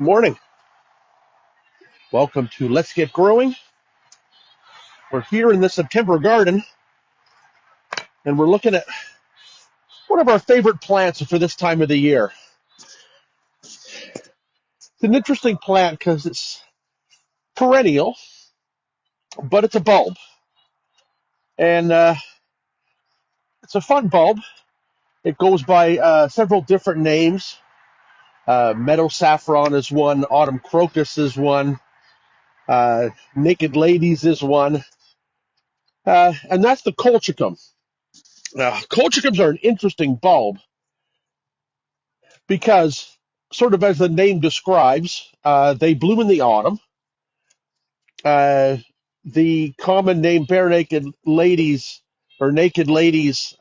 Morning. Welcome to Let's Get Growing. We're here in the September garden, and we're looking at one of our favorite plants for this time of the year. It's an interesting plant because it's perennial, but it's a bulb. And it's a fun bulb. It goes by several different names. Meadow saffron is one, autumn crocus is one, naked ladies is one, and that's the colchicum. Colchicums are an interesting bulb because, sort of as the name describes, they bloom in the autumn. Uh, the common name bare naked ladies or naked ladies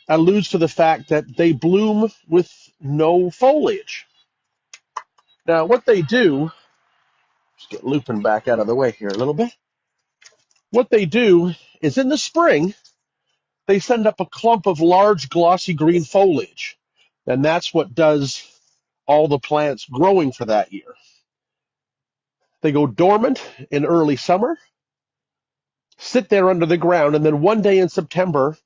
alludes to the fact that they bloom with no foliage. Now, what they do, just get looping back out of the way here a little bit. What they do is in the spring, they send up a clump of large, glossy green foliage. And that's what does all the plants growing for that year. They go dormant in early summer, sit there under the ground, and then one day in September,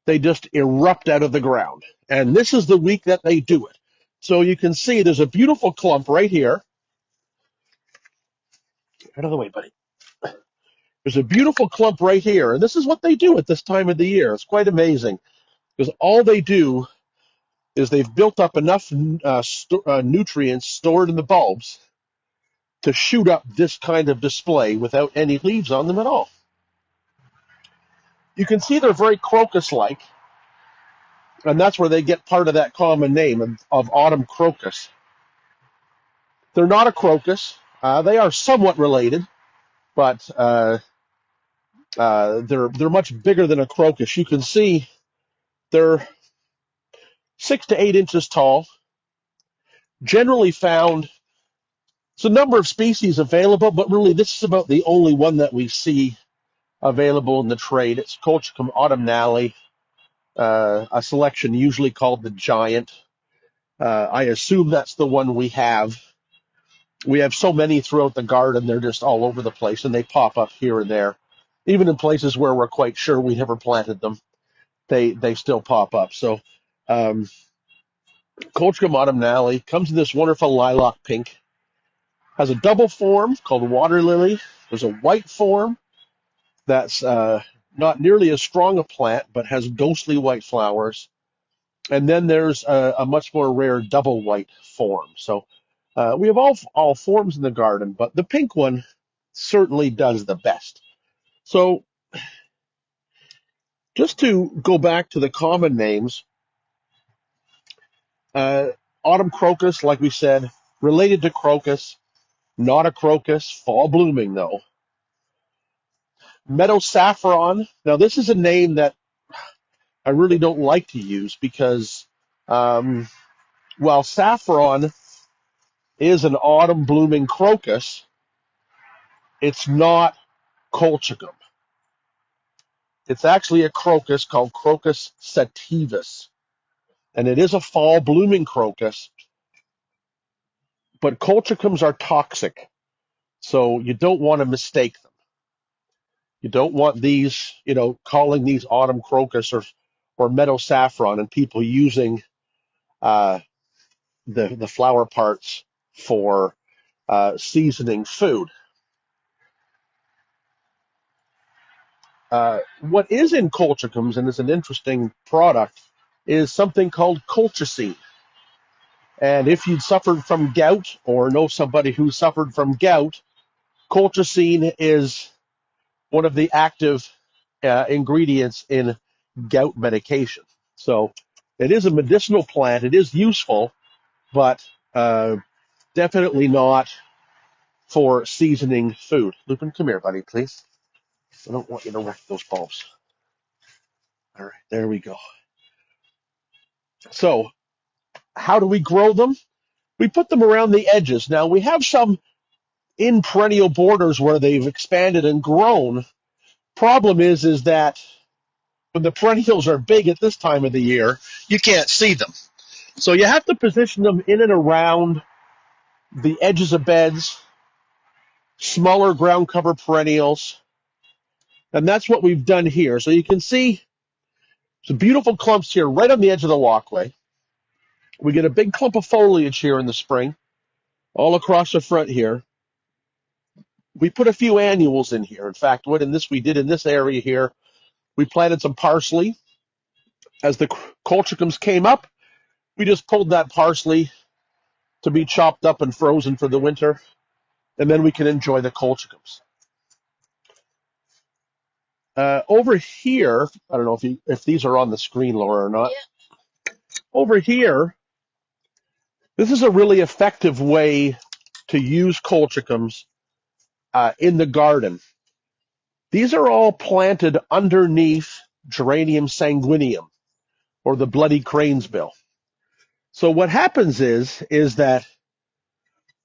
they just erupt out of the ground. And this is the week that they do it. So you can see there's a beautiful clump right here. Out of the way, buddy. There's a beautiful clump right here. And this is what they do at this time of the year. It's quite amazing because all they do is they've built up enough nutrients stored in the bulbs to shoot up this kind of display without any leaves on them at all. You can see they're very crocus-like, and that's where they get part of that common name of autumn crocus. They're not a crocus. They are somewhat related, but they're much bigger than a crocus. You can see they're 6 to 8 inches tall, generally found. It's a number of species available, but really this is about the only one that we see available in the trade. It's Colchicum autumnale, a selection usually called the giant. I assume that's the one we have. We have so many throughout the garden, they're just all over the place, and they pop up here and there. Even in places where we're quite sure we never planted them, they still pop up. So Colchicum autumnale comes in this wonderful lilac pink, has a double form called water lily. There's a white form that's not nearly as strong a plant, but has ghostly white flowers. And then there's a much more rare double white form. So we have all forms in the garden, but the pink one certainly does the best. So just to go back to the common names, autumn crocus, like we said, related to crocus, not a crocus, fall blooming though. Meadow saffron. Now this is a name that I really don't like to use because while saffron is an autumn blooming crocus, it's not colchicum. It's actually a crocus called Crocus sativus, and it is a fall blooming crocus, but colchicums are toxic, so you don't want to mistake them. You don't want these, calling these autumn crocus or meadow saffron and people using the flower parts for seasoning food. What is in colchicums, and is an interesting product, is something called colchicine. And if you'd suffered from gout or know somebody who suffered from gout, colchicine is one of the active ingredients in gout medication. So it is a medicinal plant. It is useful, but definitely not for seasoning food. Lupin, come here, buddy, please. I don't want you to wreck those bulbs. All right, there we go. So how do we grow them? We put them around the edges. Now, we have some in perennial borders where they've expanded and grown. Problem is that when the perennials are big at this time of the year, you can't see them. So you have to position them in and around the edges of beds, smaller ground cover perennials, and that's what we've done here. So you can see some beautiful clumps here right on the edge of the walkway. We get a big clump of foliage here in the spring, all across the front here. We put a few annuals in here. In fact, we did in this area here, we planted some parsley. As the colchicums came up, we just pulled that parsley to be chopped up and frozen for the winter, and then we can enjoy the colchicums. Over here, I don't know if these are on the screen, Laura, or not. Yeah. Over here, this is a really effective way to use colchicums in the garden. These are all planted underneath Geranium sanguineum, or the bloody cranesbill. So what happens is that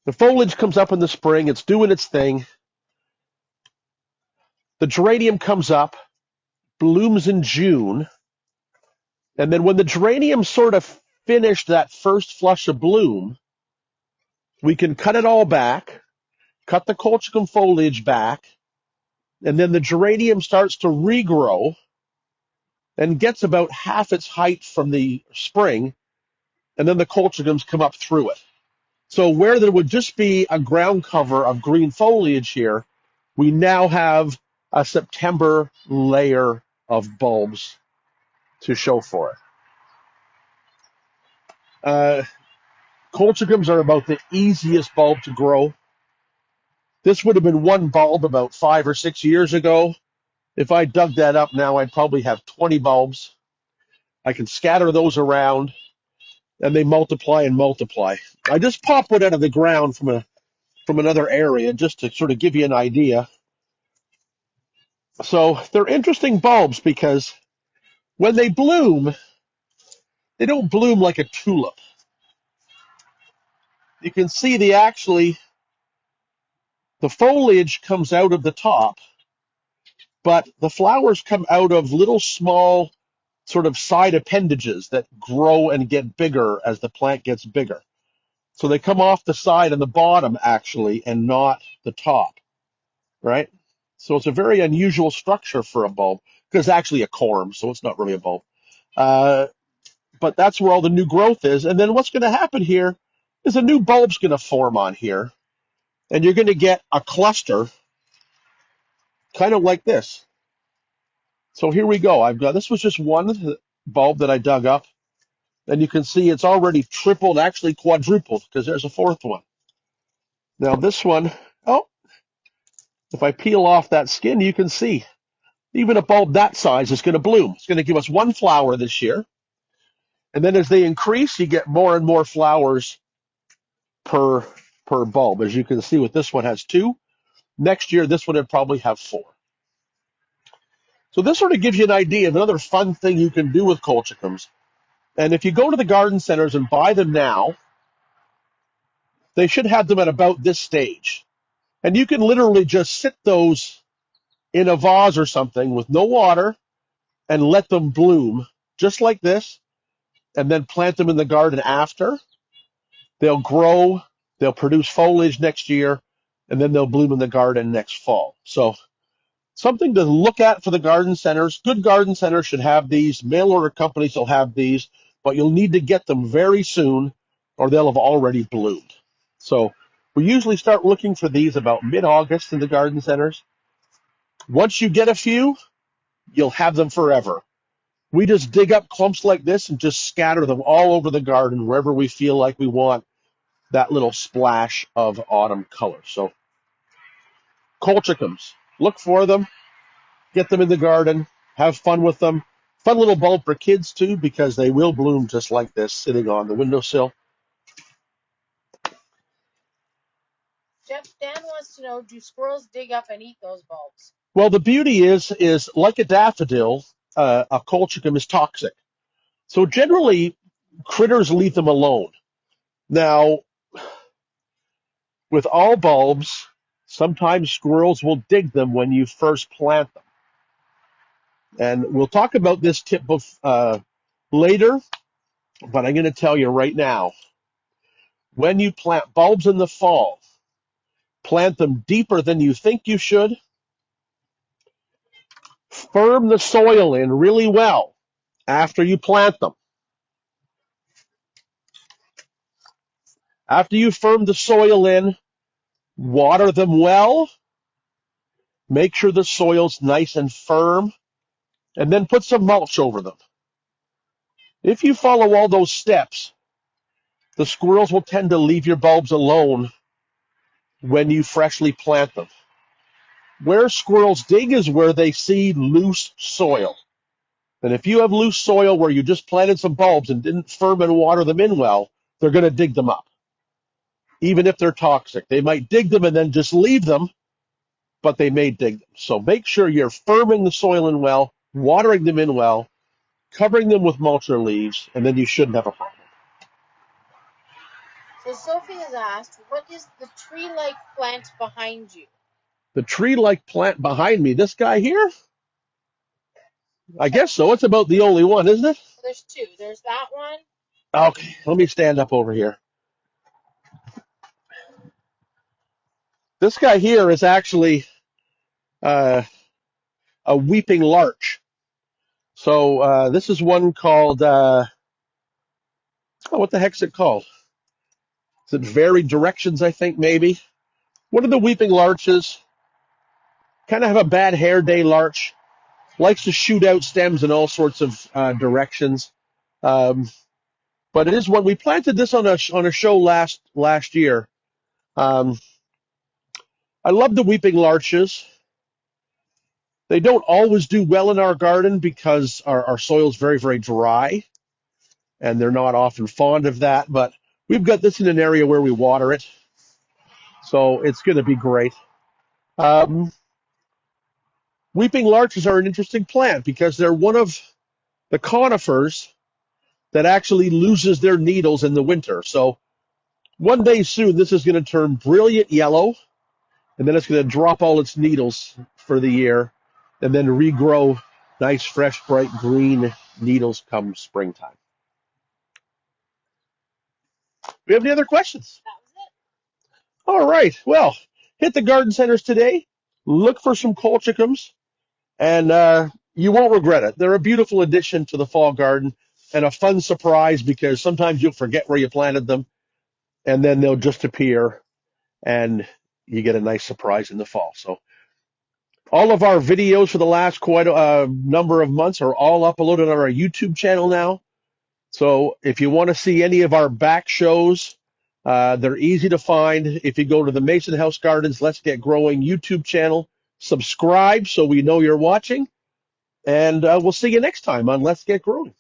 the foliage comes up in the spring, it's doing its thing. The geranium comes up, blooms in June, and then when the geranium sort of finished that first flush of bloom, we can cut it all back, cut the colchicum foliage back, and then the geranium starts to regrow and gets about half its height from the spring, and then the colchicums come up through it. So where there would just be a ground cover of green foliage here, we now have a September layer of bulbs to show for it. Colchicums are about the easiest bulb to grow. This would have been one bulb about 5 or 6 years ago. If I dug that up now, I'd probably have 20 bulbs. I can scatter those around, and they multiply and multiply. I just pop one out of the ground from another area just to sort of give you an idea. So they're interesting bulbs because when they bloom, they don't bloom like a tulip. You can see the foliage comes out of the top, but the flowers come out of little small sort of side appendages that grow and get bigger as the plant gets bigger. So they come off the side and the bottom actually, and not the top, right? So it's a very unusual structure for a bulb because it's actually a corm, so it's not really a bulb. But that's where all the new growth is. And then what's going to happen here is a new bulb's going to form on here, and you're going to get a cluster kind of like this. So here we go. This was just one bulb that I dug up, and you can see it's already tripled, actually quadrupled, because there's a fourth one. Now this one, if I peel off that skin, you can see even a bulb that size is going to bloom. It's going to give us one flower this year, and then as they increase, you get more and more flowers per bulb. As you can see, with this one has 2. Next year, this one would probably have 4. So this sort of gives you an idea of another fun thing you can do with colchicums. And if you go to the garden centers and buy them now, they should have them at about this stage. And you can literally just sit those in a vase or something with no water and let them bloom just like this, and then plant them in the garden after. They'll grow, they'll produce foliage next year, and then they'll bloom in the garden next fall. So something to look at for the garden centers. Good garden centers should have these. Mail order companies will have these, but you'll need to get them very soon or they'll have already bloomed. So we usually start looking for these about mid-August in the garden centers. Once you get a few, you'll have them forever. We just dig up clumps like this and just scatter them all over the garden wherever we feel like we want that little splash of autumn color. So colchicums, look for them. Get them in the garden, have fun with them. Fun little bulb for kids too, because they will bloom just like this, sitting on the windowsill. Jeff, Dan wants to know, do squirrels dig up and eat those bulbs? Well, the beauty is like a daffodil, a colchicum is toxic. So generally, critters leave them alone. Now, with all bulbs, sometimes squirrels will dig them when you first plant them. And we'll talk about this tip later, but I'm going to tell you right now, When you plant bulbs in the fall, plant them deeper than you think you should. Firm the soil in really well after you plant them. After you firm the soil in, water them well. Make sure the soil's nice and firm, and then put some mulch over them. If you follow all those steps, the squirrels will tend to leave your bulbs alone when you freshly plant them. Where squirrels dig is where they see loose soil. And if you have loose soil where you just planted some bulbs and didn't firm and water them in well, they're going to dig them up. Even if they're toxic, they might dig them and then just leave them, but they may dig them. So make sure you're firming the soil in well, watering them in well, covering them with mulch or leaves, and then you shouldn't have a problem. So Sophie has asked, what is the tree-like plant behind you? The tree-like plant behind me, this guy here? I guess so. It's about the only one, isn't it? There's two. There's that one. Okay, let me stand up over here. This guy here is actually a weeping larch. So this is one called, what the heck's it called? Is it Varied Directions, I think, maybe? One of the weeping larches, kind of have a bad hair day larch, likes to shoot out stems in all sorts of directions. But it is one, we planted this on a show last year. I love the weeping larches. They don't always do well in our garden because our soil is very, very dry, and they're not often fond of that. But we've got this in an area where we water it, so it's going to be great. Weeping larches are an interesting plant because they're one of the conifers that actually loses their needles in the winter. So one day soon, this is going to turn brilliant yellow, and then it's going to drop all its needles for the year, and then regrow nice, fresh, bright green needles come springtime. Do we have any other questions? That was it. All right. Well, hit the garden centers today. Look for some colchicums, and you won't regret it. They're a beautiful addition to the fall garden and a fun surprise because sometimes you'll forget where you planted them, and then they'll just appear, and you get a nice surprise in the fall. So all of our videos for the last quite a number of months are all uploaded on our YouTube channel now. So if you want to see any of our back shows, they're easy to find. If you go to the Mason House Gardens Let's Get Growing YouTube channel, subscribe so we know you're watching, and we'll see you next time on Let's Get Growing.